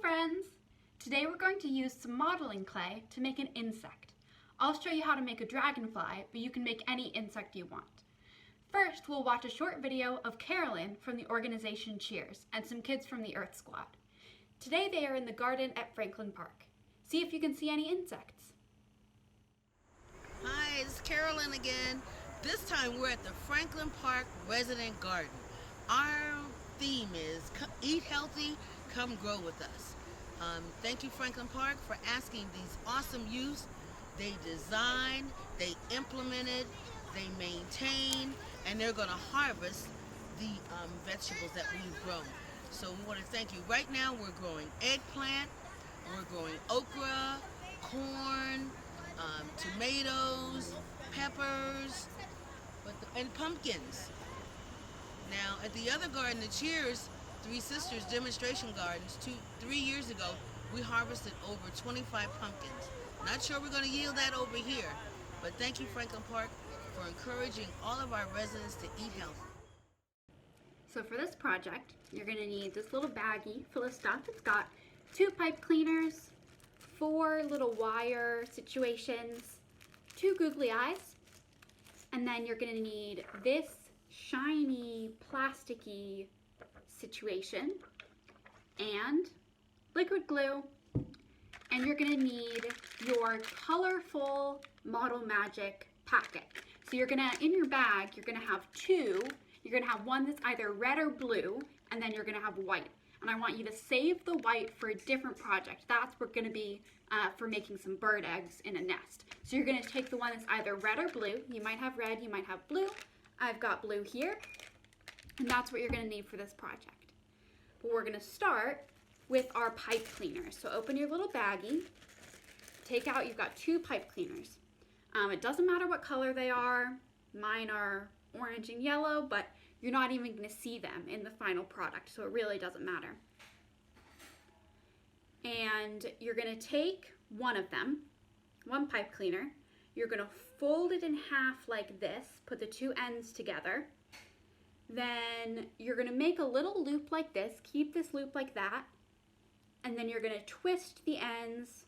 friends! Today we're going to use some modeling clay to make an insect. I'll show you how to make a dragonfly, but you can make any insect you want. First, we'll watch a short video of Carolyn from the organization Cheers and some kids from the Earth Squad. Today they are in the garden at Franklin Park. See if you can see any insects. Hi, it's Carolyn again. This time we're at the Franklin Park Resident Garden. Our theme is Eat Healthy, Come Grow With Us. Thank you, Franklin Park, for asking these awesome youths. They designed, they implemented, they maintain, and they're going to harvest the vegetables that we've grown. So we want to thank you. Right now we're growing eggplant, we're growing okra, corn, tomatoes, peppers, and pumpkins. Now at the other garden, the Cheers Three Sisters demonstration gardens, 3 years ago, we harvested over 25 pumpkins. Not sure we're going to yield that over here, but thank you, Franklin Park, for encouraging all of our residents to eat healthy. So for this project, you're going to need this little baggie full of stuff. It's got 2 pipe cleaners, 4 little wire situations, 2 googly eyes, and then you're going to need this shiny, plasticky situation and liquid glue, and you're going to need your colorful Model Magic packet. So you're going to, in your bag, you're going to have 2. You're going to have one that's either red or blue, and then you're going to have white. And I want you to save the white for a different project. That's going to be for making some bird eggs in a nest. So you're going to take the one that's either red or blue. You might have red, you might have blue. I've got blue here, and that's what you're going to need for this project. But we're going to start with our pipe cleaners. So open your little baggie, take out, you've got 2 pipe cleaners. It doesn't matter what color they are. Mine are orange and yellow, but you're not even going to see them in the final product, so it really doesn't matter. And you're going to take one of them, one pipe cleaner, you're going to fold it in half like this, put the 2 ends together. Then you're going to make a little loop like this, keep this loop like that, and then you're going to twist the ends,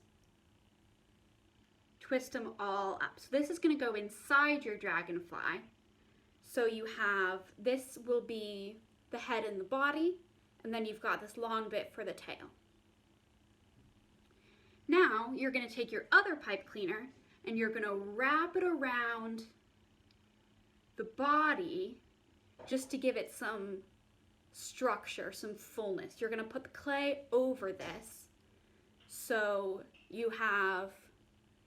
twist them all up. So this is going to go inside your dragonfly. So you have, this will be the head and the body, and then you've got this long bit for the tail. Now you're going to take your other pipe cleaner and you're going to wrap it around the body just to give it some structure, some fullness. You're going to put the clay over this. So you have,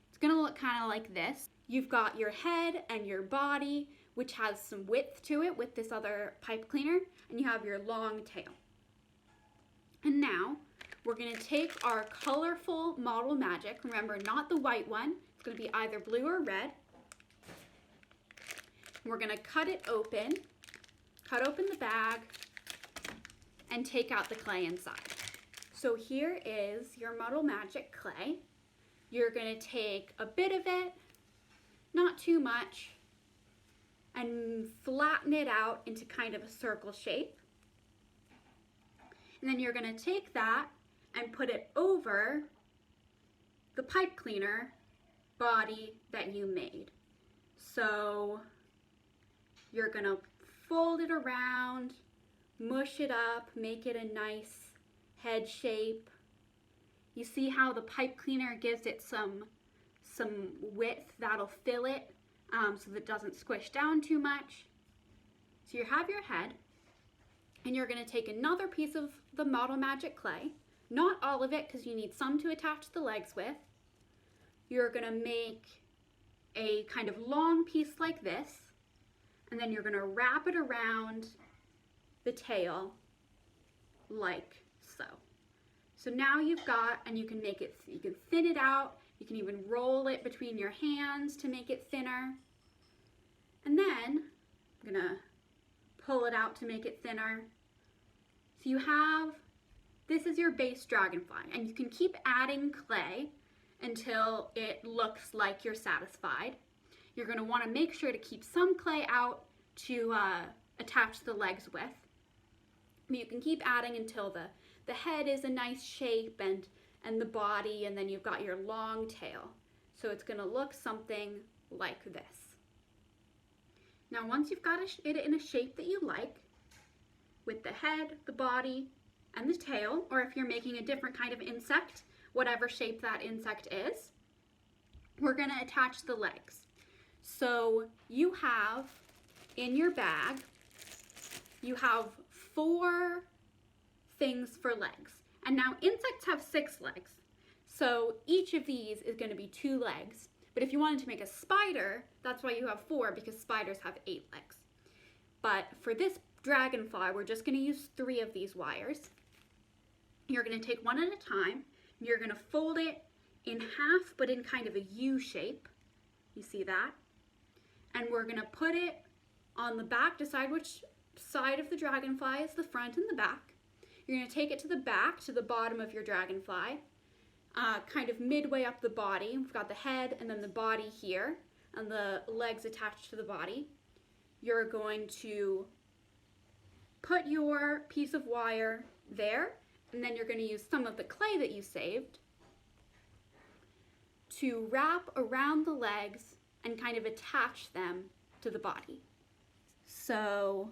it's going to look kind of like this. You've got your head and your body, which has some width to it with this other pipe cleaner, and you have your long tail. And now we're going to take our colorful Model Magic, remember not the white one, it's going to be either blue or red. We're going to cut it open, cut open the bag, and take out the clay inside. So here is your Model Magic clay. You're going to take a bit of it, not too much, and flatten it out into kind of a circle shape. And then you're going to take that and put it over the pipe cleaner body that you made. So you're going to fold it around, mush it up, make it a nice head shape. You see how the pipe cleaner gives it some width that'll fill it so that it doesn't squish down too much. So you have your head, and you're going to take another piece of the Model Magic clay, not all of it because you need some to attach the legs with. You're going to make a kind of long piece like this, and then you're going to wrap it around the tail like so. So now you've got, and you can make it, you can thin it out, you can even roll it between your hands to make it thinner. And then I'm gonna pull it out to make it thinner. So you have, this is your base dragonfly, and you can keep adding clay until it looks like you're satisfied. You're gonna wanna make sure to keep some clay out to attach the legs with. You can keep adding until the the head is a nice shape and the body, and then you've got your long tail. So it's gonna look something like this. Now once you've got it in a shape that you like, with the head, the body, and the tail, or if you're making a different kind of insect, whatever shape that insect is, we're gonna attach the legs. So you have in your bag, you have 4 things for legs. And now insects have 6 legs. So each of these is gonna be 2 legs. But if you wanted to make a spider, that's why you have 4, because spiders have 8 legs. But for this dragonfly, we're just gonna use 3 of these wires. You're gonna take one at a time. You're gonna fold it in half, but in kind of a U shape. You see that? And we're gonna put it on the back, decide which side of the dragonfly is the front and the back. You're gonna take it to the back, to the bottom of your dragonfly, kind of midway up the body. We've got the head and then the body here, and the legs attached to the body. You're going to put your piece of wire there, and then you're gonna use some of the clay that you saved to wrap around the legs and kind of attach them to the body. So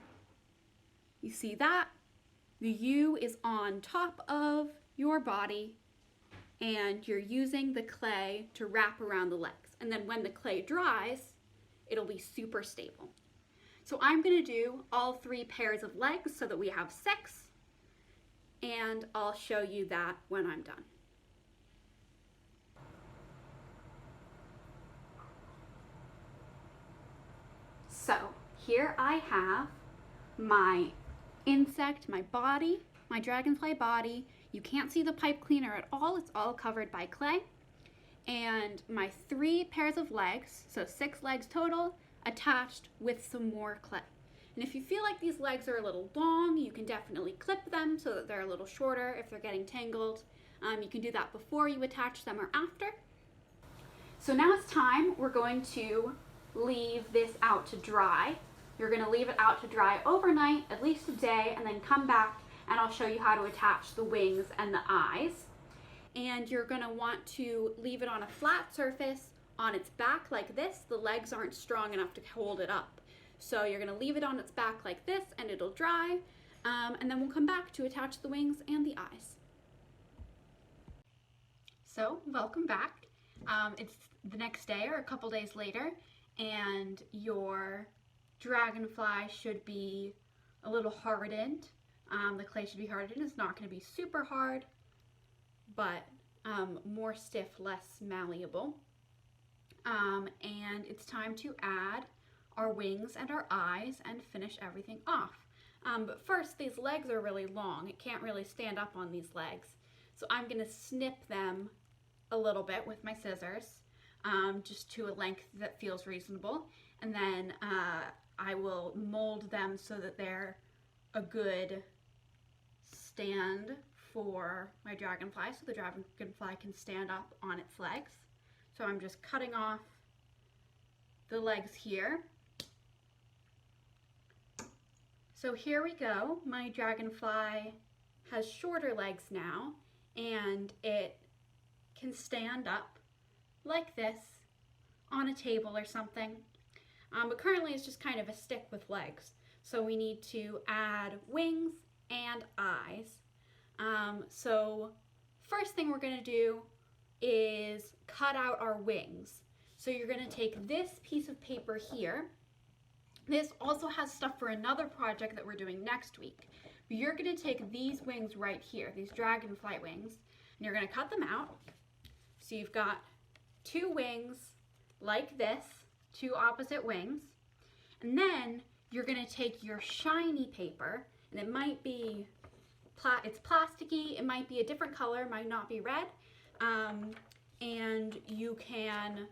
you see that? The U is on top of your body, and you're using the clay to wrap around the legs. And then when the clay dries, it'll be super stable. So I'm gonna do all 3 pairs of legs so that we have 6, and I'll show you that when I'm done. So here I have my insect, my body, my dragonfly body. You can't see the pipe cleaner at all. It's all covered by clay. And my 3 pairs of legs, so 6 legs total, attached with some more clay. And if you feel like these legs are a little long, you can definitely clip them so that they're a little shorter if they're getting tangled. You can do that before you attach them or after. So now it's time. We're going to leave this out to dry. You're going to leave it out to dry overnight, at least a day, and then come back and I'll show you how to attach the wings and the eyes. And you're going to want to leave it on a flat surface on its back like this. The legs aren't strong enough to hold it up. So you're going to leave it on its back like this and it'll dry. And then we'll come back to attach the wings and the eyes. So welcome back. It's the next day or a couple days later, and your dragonfly should be a little hardened. The clay should be hardened. It's not going to be super hard, but more stiff, less malleable. And it's time to add our wings and our eyes and finish everything off. But first, these legs are really long. It can't really stand up on these legs. So I'm going to snip them a little bit with my scissors, just to a length that feels reasonable. And then I will mold them so that they're a good stand for my dragonfly, so the dragonfly can stand up on its legs. So I'm just cutting off the legs here. So here we go. My dragonfly has shorter legs now, and it can stand up like this on a table or something. But currently it's just kind of a stick with legs. So we need to add wings and eyes. So first thing we're gonna do is cut out our wings. So you're gonna take this piece of paper here. This also has stuff for another project that we're doing next week. But you're gonna take these wings right here, these dragonfly wings, and you're gonna cut them out. So you've got 2 wings like this, 2 opposite wings. And then you're gonna take your shiny paper, and it might be, it's plasticky, it might be a different color, might not be red. And you can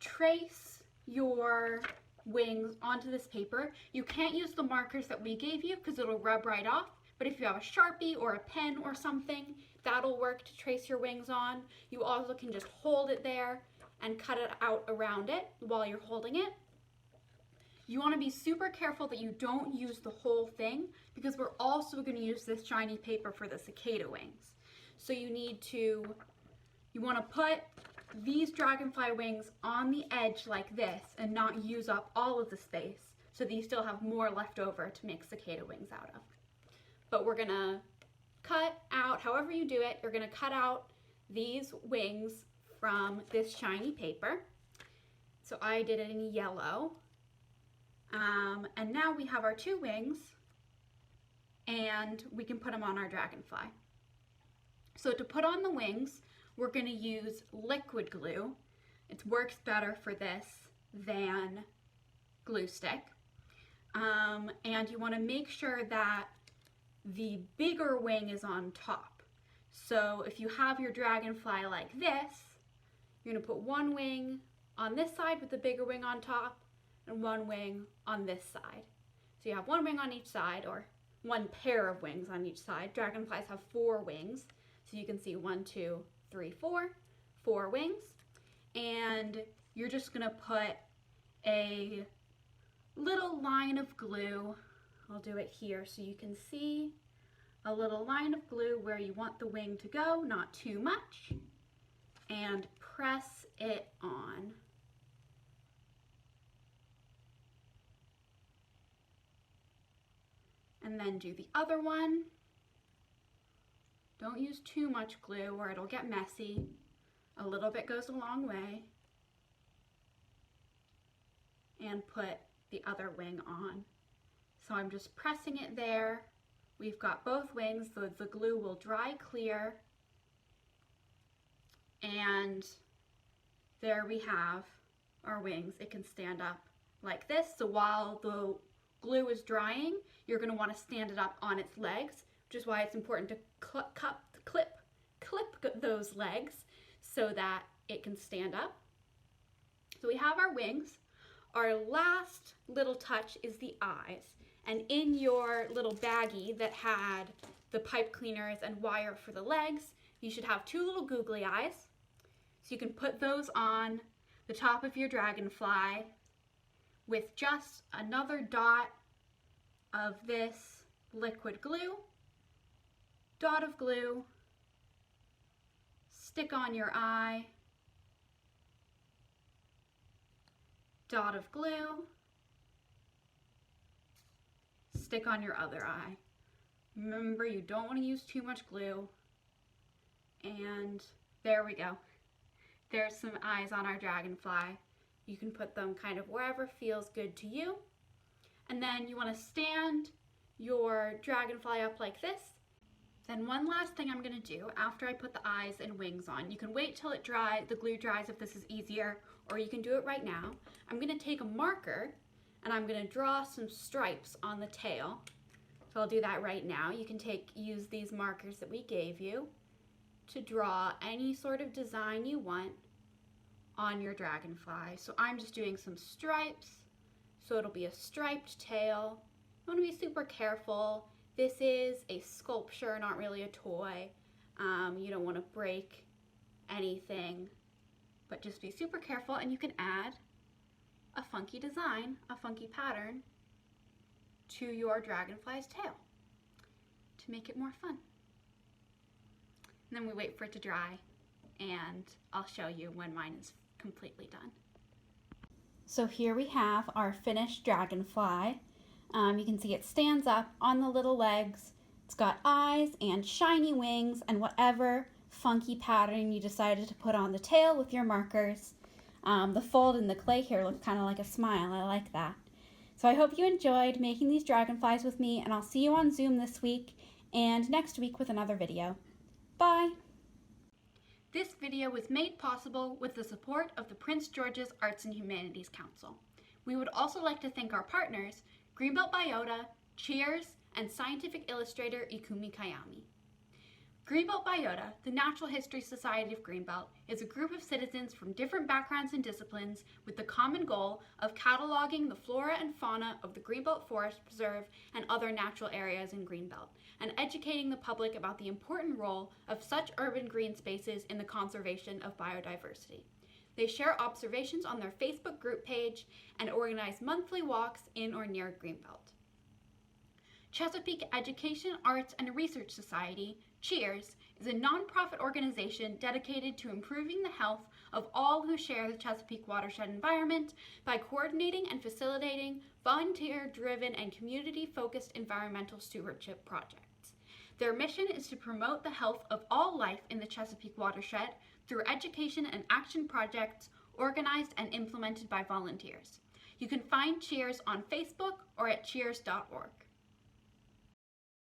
trace your wings onto this paper. You can't use the markers that we gave you because it'll rub right off. But if you have a Sharpie or a pen or something, that'll work to trace your wings on. You also can just hold it there and cut it out around it while you're holding it. You want to be super careful that you don't use the whole thing because we're also going to use this shiny paper for the cicada wings. So you want to put these dragonfly wings on the edge like this and not use up all of the space so that you still have more left over to make cicada wings out of. But we're going to cut out, however you do it, you're going to cut out these wings from this shiny paper. So I did it in yellow. And now we have our 2 wings and we can put them on our dragonfly. So to put on the wings, we're going to use liquid glue. It works better for this than glue stick. And you want to make sure that the bigger wing is on top. So if you have your dragonfly like this, you're going to put one wing on this side with the bigger wing on top and one wing on this side. So you have one wing on each side, or one pair of wings on each side. Dragonflies have 4 wings. So you can see 1, 2, 3, 4 wings. And you're just going to put a little line of glue. I'll do it here so you can see a little line of glue where you want the wing to go, not too much, and press it on. And then do the other one. Don't use too much glue or it'll get messy. A little bit goes a long way. And put the other wing on. So I'm just pressing it there. We've got both wings, so the glue will dry clear. And there we have our wings. It can stand up like this. So while the glue is drying, you're going to want to stand it up on its legs, which is why it's important to clip those legs so that it can stand up. So we have our wings. Our last little touch is the eyes. And in your little baggie that had the pipe cleaners and wire for the legs, you should have 2 little googly eyes. So you can put those on the top of your dragonfly with just another dot of this liquid glue, dot of glue, stick on your eye, dot of glue, stick on your other eye. Remember, you don't want to use too much glue. And there we go. There's some eyes on our dragonfly. You can put them kind of wherever feels good to you. And then you want to stand your dragonfly up like this. Then one last thing I'm going to do after I put the eyes and wings on, you can wait till it dries, the glue dries if this is easier, or you can do it right now. I'm going to take a marker and I'm going to draw some stripes on the tail. So I'll do that right now. You can use these markers that we gave you to draw any sort of design you want on your dragonfly. So I'm just doing some stripes. So it'll be a striped tail. You want to be super careful. This is a sculpture, not really a toy. You don't want to break anything, but just be super careful, and you can add a funky design, a funky pattern to your dragonfly's tail to make it more fun. And then we wait for it to dry, and I'll show you when mine is completely done. So here we have our finished dragonfly. You can see it stands up on the little legs. It's got eyes and shiny wings and whatever funky pattern you decided to put on the tail with your markers. The fold in the clay here looks kind of like a smile. I like that. So I hope you enjoyed making these dragonflies with me, and I'll see you on Zoom this week and next week with another video. Bye! This video was made possible with the support of the Prince George's Arts and Humanities Council. We would also like to thank our partners, Greenbelt Biota, Cheers, and scientific illustrator Ikumi Kayami. Greenbelt Biota, the Natural History Society of Greenbelt, is a group of citizens from different backgrounds and disciplines with the common goal of cataloging the flora and fauna of the Greenbelt Forest Preserve and other natural areas in Greenbelt, and educating the public about the important role of such urban green spaces in the conservation of biodiversity. They share observations on their Facebook group page and organize monthly walks in or near Greenbelt. Chesapeake Education, Arts, and Research Society, CHEERS, is a nonprofit organization dedicated to improving the health of all who share the Chesapeake watershed environment by coordinating and facilitating volunteer-driven and community-focused environmental stewardship projects. Their mission is to promote the health of all life in the Chesapeake watershed through education and action projects organized and implemented by volunteers. You can find CHEERS on Facebook or at cheers.org.